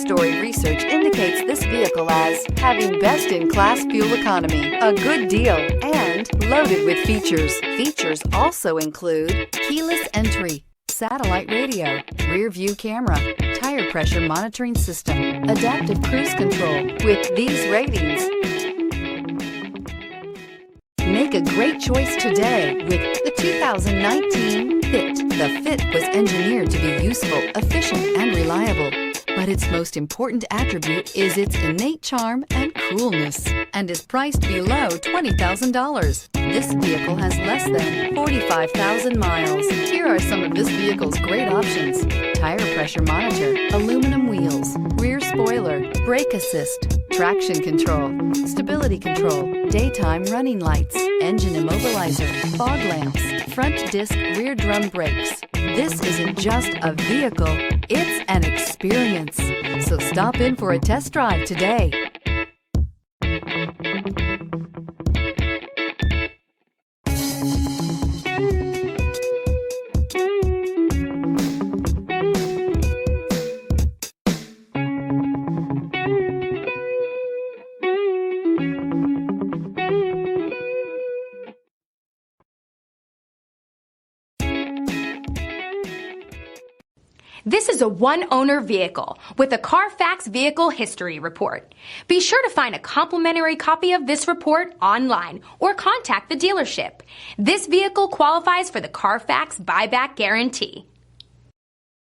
Story research indicates this vehicle as having best-in-class fuel economy, a good deal, and loaded with features. Features also include keyless entry, satellite radio, rear view camera, tire pressure monitoring system, adaptive cruise control. With these ratings, make a great choice today with the 2019 Fit. The Fit was engineered to be useful, efficient, and reliable. But its most important attribute is its innate charm and coolness, and is priced below $20,000. This vehicle has less than 45,000 miles. Here are some of this vehicle's great options: tire pressure monitor, aluminum wheels, rear spoiler, brake assist, traction control, stability control, daytime running lights, engine immobilizer, fog lamps, front disc rear drum brakes. This isn't just a vehicle, it's an experience. So stop in for a test drive today. This is a one-owner vehicle with a CARFAX Vehicle History Report. Be sure to find a complimentary copy of this report online or contact the dealership. This vehicle qualifies for the CARFAX Buyback Guarantee.